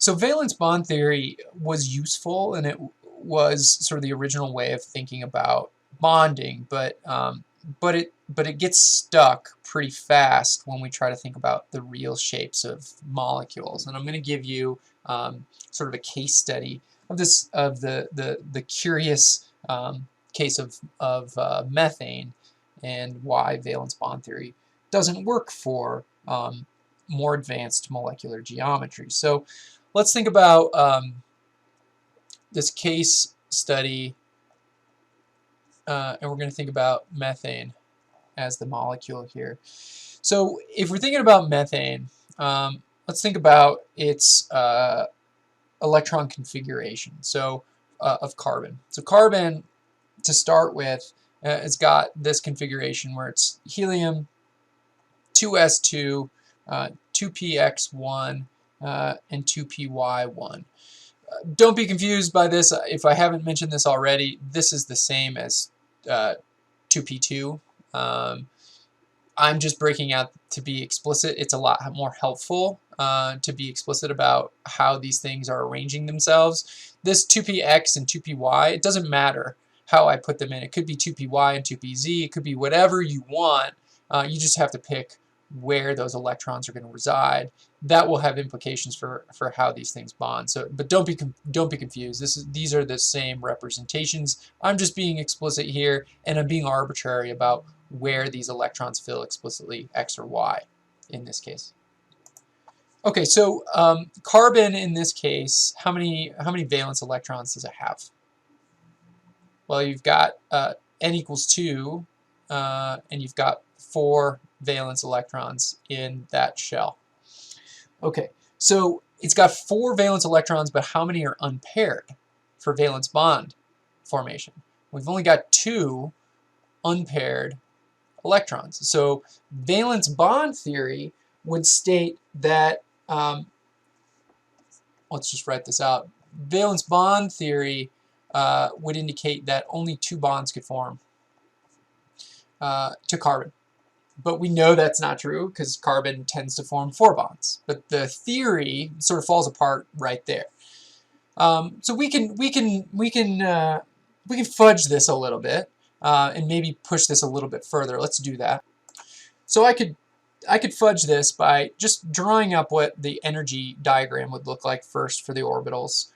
So valence bond theory was useful, and it was sort of the original way of thinking about bonding, but it gets stuck pretty fast when we try to think about the real shapes of molecules. And I'm going to give you sort of a case study of the curious case of methane and why valence bond theory doesn't work for more advanced molecular geometry. So let's think about this case study, and we're going to think about methane as the molecule here. So if we're thinking about methane, let's think about its electron configuration, so of carbon. So carbon, to start with, it's got this configuration where it's helium, 2s2, 2px1, and 2py1. Don't be confused by this. If I haven't mentioned this already, this is the same as 2p2. I'm just breaking out to be explicit. It's a lot more helpful to be explicit about how these things are arranging themselves. This 2px and 2py, it doesn't matter how I put them in. It could be 2py and 2pz. It could be whatever you want. You just have to pick where those electrons are going to reside. That will have implications for how these things bond. So, but don't be confused. These are the same representations. I'm just being explicit here, and I'm being arbitrary about where these electrons fill explicitly X or Y in this case. Okay, so carbon in this case, how many valence electrons does it have? Well, you've got n equals 2, and you've got 4 valence electrons in that shell. Okay, so it's got 4 valence electrons, but how many are unpaired for valence bond formation? We've only got 2 unpaired electrons. So valence bond theory would state that, let's just write this out. Valence bond theory would indicate that only 2 bonds could form to carbon. But we know that's not true because carbon tends to form 4 bonds. But the theory sort of falls apart right there. So we can fudge this a little bit and maybe push this a little bit further. Let's do that. So I could fudge this by just drawing up what the energy diagram would look like first for the orbitals.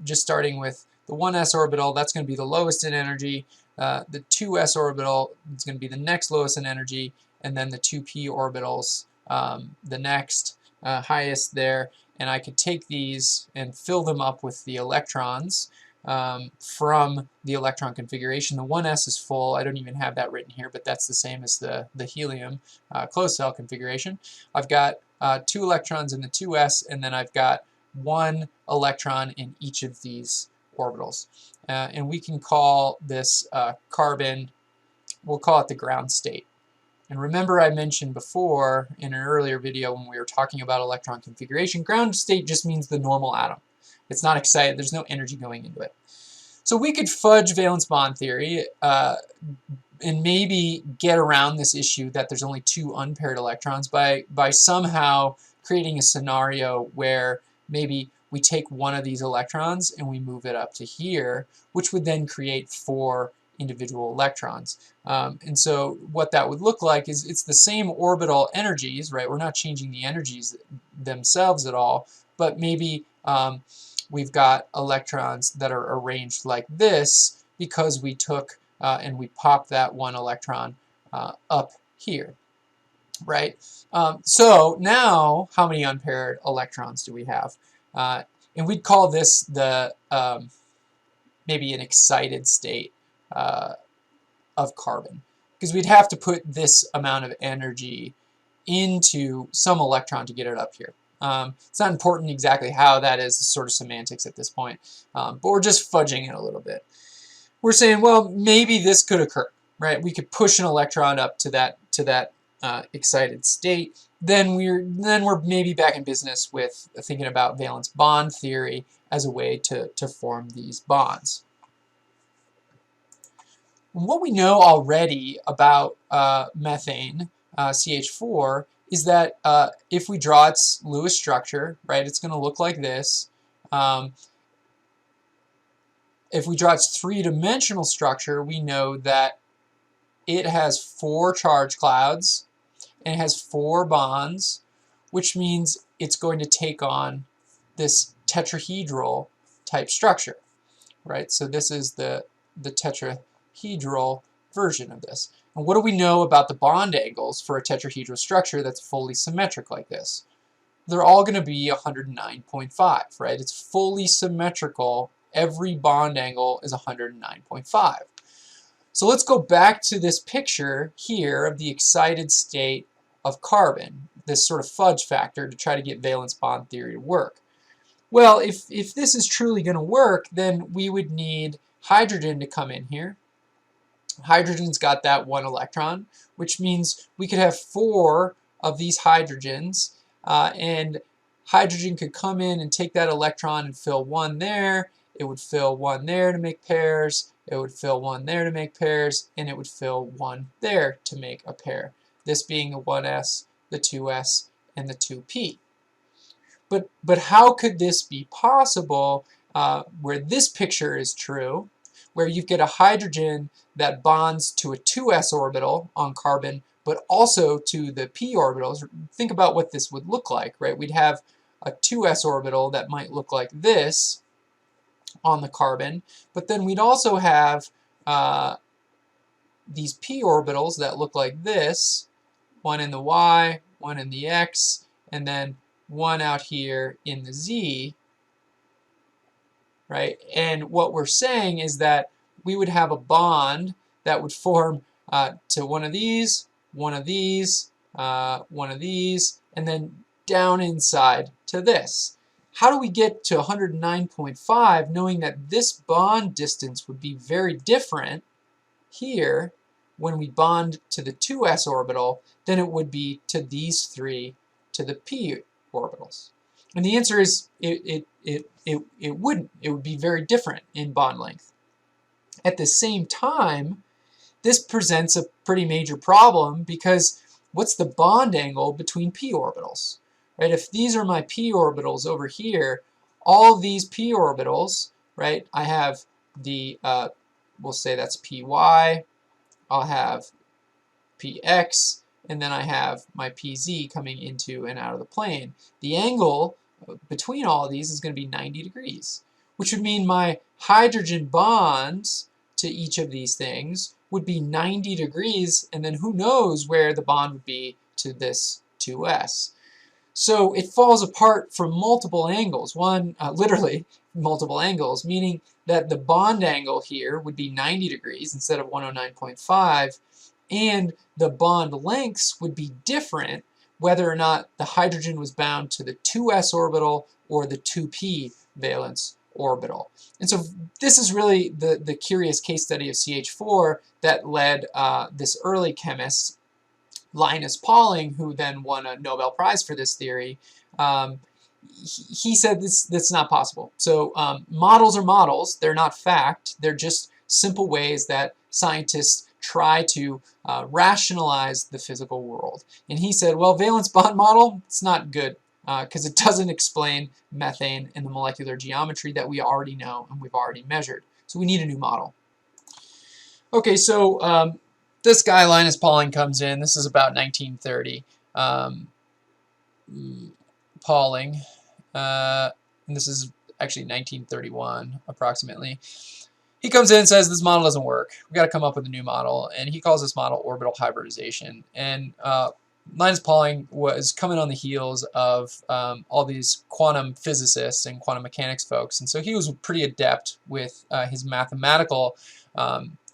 Just starting with the 1s orbital, that's going to be the lowest in energy. The 2s orbital is going to be the next lowest in energy, and then the 2p orbitals, the next highest there. And I could take these and fill them up with the electrons from the electron configuration. The 1s is full. I don't even have that written here, but that's the same as the helium closed cell configuration. I've got 2 electrons in the 2s, and then I've got 1 electron in each of these orbitals. And we can call this carbon, we'll call it the ground state. And remember, I mentioned before in an earlier video when we were talking about electron configuration, ground state just means the normal atom. It's not excited, there's no energy going into it. So we could fudge valence bond theory and maybe get around this issue that there's only 2 unpaired electrons by somehow creating a scenario where maybe we take one of these electrons and we move it up to here, which would then create 4 individual electrons. And so what that would look like is it's the same orbital energies, right? We're not changing the energies themselves at all, but maybe we've got electrons that are arranged like this because we took and we popped that 1 electron up here, right? So now, how many unpaired electrons do we have? And we'd call this the maybe an excited state of carbon, because we'd have to put this amount of energy into some electron to get it up here. It's not important exactly how that is, sort of semantics at this point, but we're just fudging it a little bit. We're saying, well, maybe this could occur, right? We could push an electron up to that excited state. Then we're maybe back in business with thinking about valence bond theory as a way to form these bonds. What we know already about methane, CH4, is that if we draw its Lewis structure, right, it's going to look like this. If we draw its three-dimensional structure, we know that it has 4 charge clouds and it has 4 bonds, which means it's going to take on this tetrahedral type structure, right? So this is the tetrahedral version of this. And what do we know about the bond angles for a tetrahedral structure that's fully symmetric like this? They're all going to be 109.5, right? It's fully symmetrical. Every bond angle is 109.5. So let's go back to this picture here of the excited state of carbon, this sort of fudge factor to try to get valence bond theory to work. Well, if this is truly going to work, then we would need hydrogen to come in here. Hydrogen's got that 1 electron, which means we could have 4 of these hydrogens, and hydrogen could come in and take that electron and fill 1 there. It would fill 1 there to make pairs. It would fill 1 there to make pairs, and it would fill 1 there to make a pair. This being the 1s, the 2s, and the 2p. But how could this be possible where this picture is true, where you get a hydrogen that bonds to a 2s orbital on carbon, but also to the p orbitals? Think about what this would look like, right? We'd have a 2s orbital that might look like this on the carbon, but then we'd also have these p orbitals that look like this, 1 in the y, 1 in the x, and then 1 out here in the z, right? And what we're saying is that we would have a bond that would form to one of these, one of these, one of these, and then down inside to this. How do we get to 109.5 knowing that this bond distance would be very different here when we bond to the 2s orbital than it would be to these 3 to the p orbitals? And the answer is it wouldn't. It would be very different in bond length. At the same time, this presents a pretty major problem, because what's the bond angle between p orbitals? Right? If these are my p orbitals over here, all these p orbitals, right? I have the we'll say that's py. I'll have px, and then I have my pz coming into and out of the plane. The angle between all of these is going to be 90 degrees, which would mean my hydrogen bonds to each of these things would be 90 degrees, and then who knows where the bond would be to this 2s. So it falls apart from multiple angles, literally multiple angles, meaning that the bond angle here would be 90 degrees instead of 109.5, and the bond lengths would be different whether or not the hydrogen was bound to the 2s orbital or the 2p valence orbital. And so this is really the curious case study of CH4 that led this early chemist, Linus Pauling, who then won a Nobel Prize for this theory. He said that's not possible. So models are models. They're not fact. They're just simple ways that scientists try to rationalize the physical world. And he said, well, valence bond model, it's not good because it doesn't explain methane and the molecular geometry that we already know and we've already measured. So we need a new model. Okay, so this guy, Linus Pauling, comes in. This is about 1930. Pauling, and this is actually 1931 approximately. He comes in and says this model doesn't work. We've got to come up with a new model, and he calls this model orbital hybridization. And Linus Pauling was coming on the heels of all these quantum physicists and quantum mechanics folks, and so he was pretty adept with his mathematical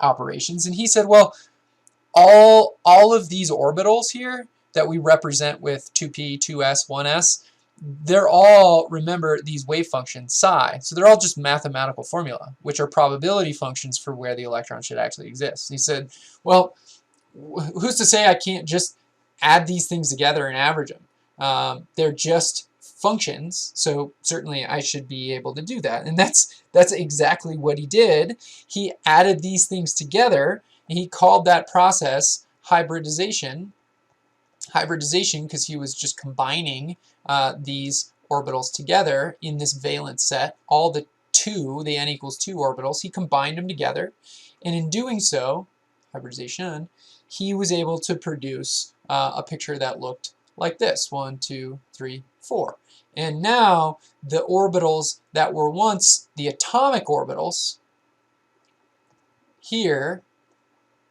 operations. And he said, well, all of these orbitals here that we represent with 2p, 2s, 1s, they're all, remember, these wave functions psi. So they're all just mathematical formula, which are probability functions for where the electron should actually exist. He said, well, who's to say I can't just add these things together and average them? They're just functions, so certainly I should be able to do that. And that's exactly what he did. He added these things together, and he called that process hybridization. hybridization because he was just combining these orbitals together in this valence set, all the n equals 2 orbitals, he combined them together, and in doing so, hybridization, he was able to produce a picture that looked like this, 1, 2, 3, 4. And now the orbitals that were once the atomic orbitals, here,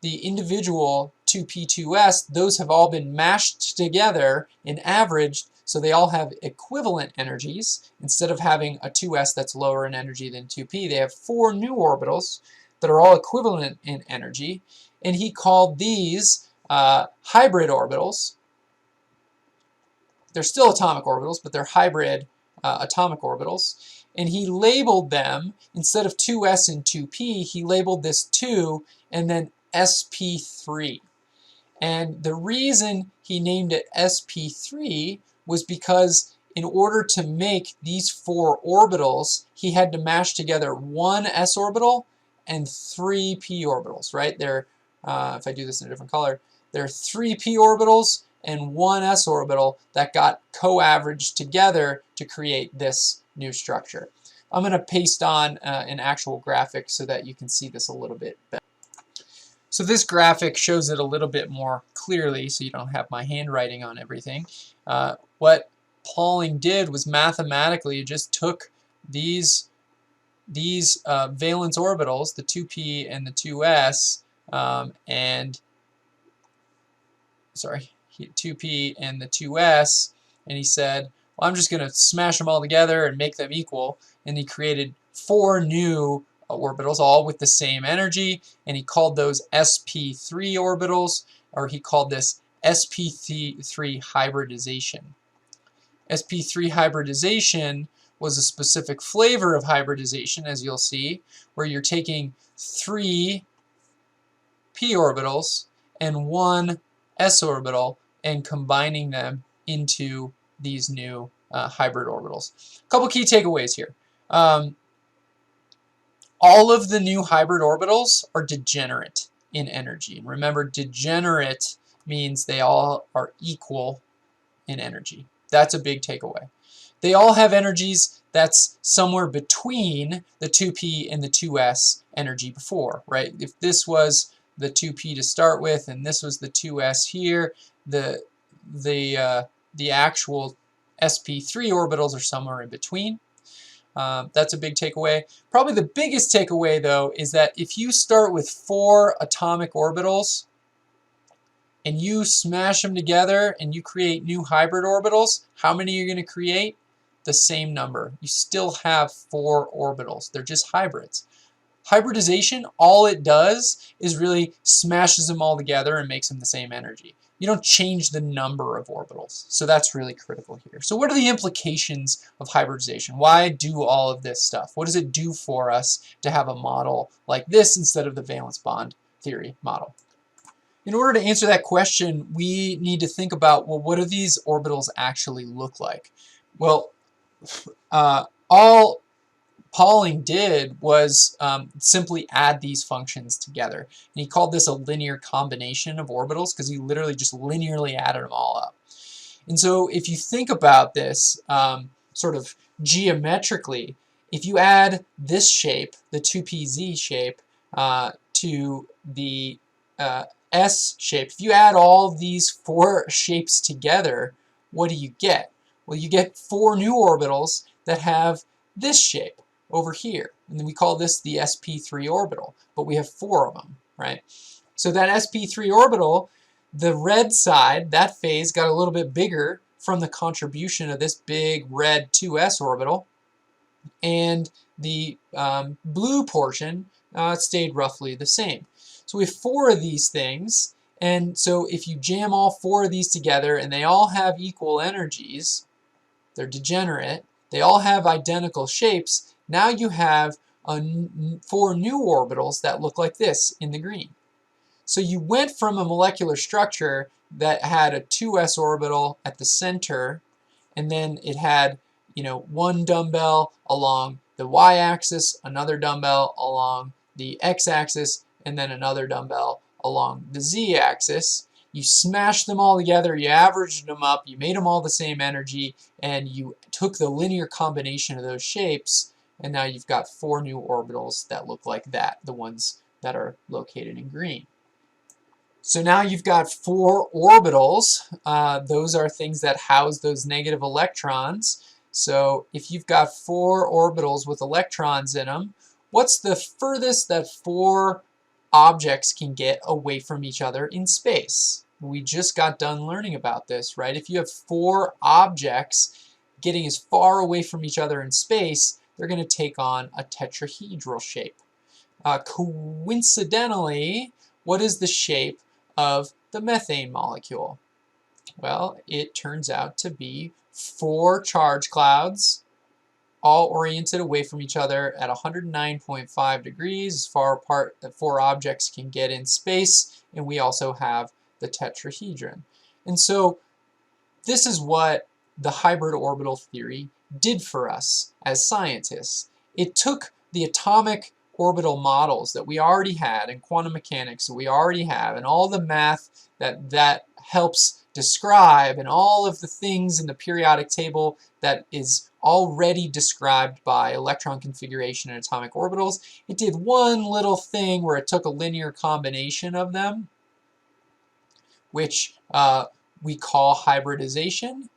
the individual 2p2s, those have all been mashed together and averaged, so they all have equivalent energies. Instead of having a 2s that's lower in energy than 2p, they have 4 new orbitals that are all equivalent in energy, and he called these hybrid orbitals. They're still atomic orbitals, but they're hybrid atomic orbitals. And he labeled them, instead of 2s and 2p, he labeled this 2 and then sp3. And the reason he named it sp3 was because in order to make these 4 orbitals, he had to mash together 1 s orbital and 3 p orbitals, right? They're, if I do this in a different color, there are 3 p orbitals and 1 s orbital that got co-averaged together to create this new structure. I'm going to paste on an actual graphic so that you can see this a little bit better. So this graphic shows it a little bit more clearly, so you don't have my handwriting on everything. What Pauling did was mathematically just took these valence orbitals, the 2p and the 2s, and 2p and the 2s, and he said, well, I'm just going to smash them all together and make them equal, and he created 4 new orbitals, all with the same energy, and he called those sp3 orbitals, or he called this sp3 hybridization. sp3 hybridization was a specific flavor of hybridization, as you'll see, where you're taking 3 p orbitals and 1 s orbital and combining them into these new hybrid orbitals. A couple key takeaways here. All of the new hybrid orbitals are degenerate in energy. And remember, degenerate means they all are equal in energy. That's a big takeaway. They all have energies that's somewhere between the 2p and the 2s energy before, right? If this was the 2p to start with and this was the 2s here, the actual sp3 orbitals are somewhere in between. That's a big takeaway. Probably the biggest takeaway, though, is that if you start with 4 atomic orbitals and you smash them together and you create new hybrid orbitals, how many are you going to create? The same number. You still have 4 orbitals. They're just hybrids. Hybridization, all it does is really smashes them all together and makes them the same energy. You don't change the number of orbitals. So that's really critical here. So what are the implications of hybridization? Why do all of this stuff? What does it do for us to have a model like this instead of the valence bond theory model? In order to answer that question, we need to think about, well, what do these orbitals actually look like? Well, all Pauling did was simply add these functions together. And he called this a linear combination of orbitals because he literally just linearly added them all up. And so if you think about this sort of geometrically, if you add this shape, the 2pz shape, to the S shape, if you add all these 4 shapes together, what do you get? Well, you get 4 new orbitals that have this shape over here. And then we call this the sp3 orbital, but we have 4 of them, right? So that sp3 orbital, the red side, that phase got a little bit bigger from the contribution of this big red 2s orbital, and the blue portion stayed roughly the same. So we have 4 of these things, and so if you jam all 4 of these together and they all have equal energies, they're degenerate, they all have identical shapes, now you have 4 new orbitals that look like this in the green. So you went from a molecular structure that had a 2s orbital at the center, and then it had, you know, 1 dumbbell along the y-axis, another dumbbell along the x-axis, and then another dumbbell along the z-axis. you smashed them all together, you averaged them up, you made them all the same energy, and you took the linear combination of those shapes, and now you've got 4 new orbitals that look like that, the ones that are located in green. So now you've got 4 orbitals. Those are things that house those negative electrons. So if you've got 4 orbitals with electrons in them, what's the furthest that 4 objects can get away from each other in space? We just got done learning about this, right? If you have 4 objects getting as far away from each other in space, they're going to take on a tetrahedral shape. Coincidentally, what is the shape of the methane molecule? Well, it turns out to be 4 charge clouds, all oriented away from each other at 109.5 degrees, as far apart that 4 objects can get in space, and we also have the tetrahedron. And so this is what the hybrid orbital theory did for us as scientists. It took the atomic orbital models that we already had in quantum mechanics that we already have, and all the math that helps describe, and all of the things in the periodic table that is already described by electron configuration and atomic orbitals. It did one little thing where it took a linear combination of them, which we call hybridization,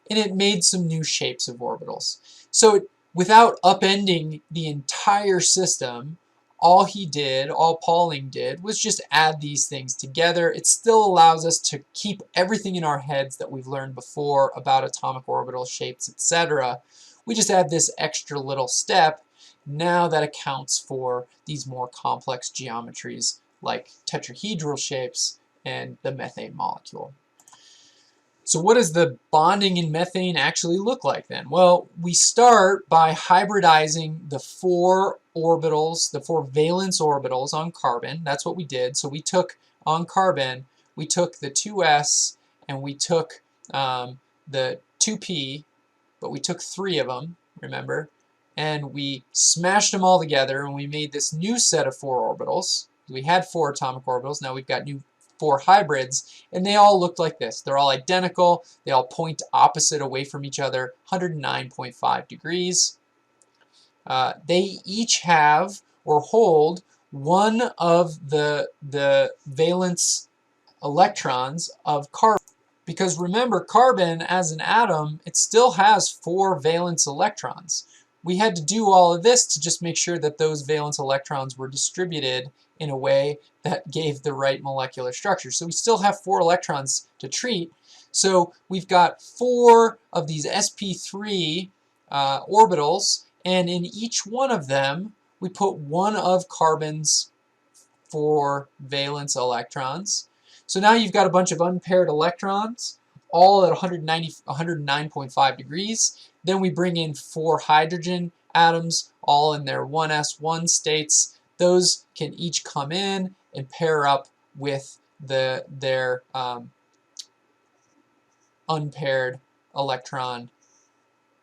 and it made some new shapes of orbitals. So without upending the entire system, all Pauling did, was just add these things together. It still allows us to keep everything in our heads that we've learned before about atomic orbital shapes, etc. We just add this extra little step now that accounts for these more complex geometries like tetrahedral shapes and the methane molecule. So what does the bonding in methane actually look like then? Well, we start by hybridizing the 4 orbitals, the 4 valence orbitals on carbon. That's what we did. So we took, on carbon, we took the 2s and we took the 2p, but we took 3 of them, remember? And we smashed them all together and we made this new set of 4 orbitals. We had 4 atomic orbitals, now we've got new 4 hybrids, and they all looked like this. They're all identical, they all point opposite away from each other, 109.5 degrees. They each have or hold one of the valence electrons of carbon. Because remember, carbon as an atom, it still has 4 valence electrons. We had to do all of this to just make sure that those valence electrons were distributed in a way that gave the right molecular structure. So we still have 4 electrons to treat. So we've got 4 of these sp3 orbitals, and in each one of them we put one of carbon's 4 valence electrons. So now you've got a bunch of unpaired electrons, all at 109.5 degrees. Then we bring in 4 hydrogen atoms, all in their 1s1 states. Those can each come in and pair up with their unpaired electron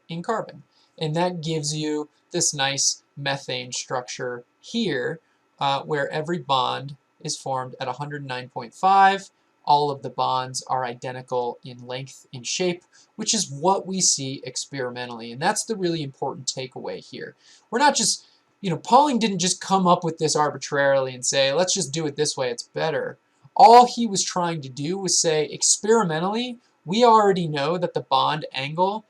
in carbon. And that gives you this nice methane structure here, where every bond is formed at 109.5. All of the bonds are identical in length and shape, which is what we see experimentally. And that's the really important takeaway here. We're not just, Pauling didn't just come up with this arbitrarily and say, let's just do it this way, it's better. All he was trying to do was say, experimentally, we already know that the bond angle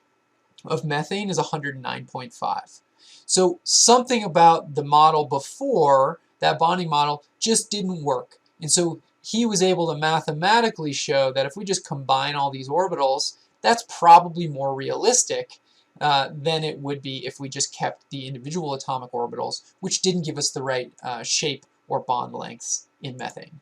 of methane is 109.5. So something about the model before, that bonding model, just didn't work. And so he was able to mathematically show that if we just combine all these orbitals, that's probably more realistic than it would be if we just kept the individual atomic orbitals, which didn't give us the right shape or bond lengths in methane.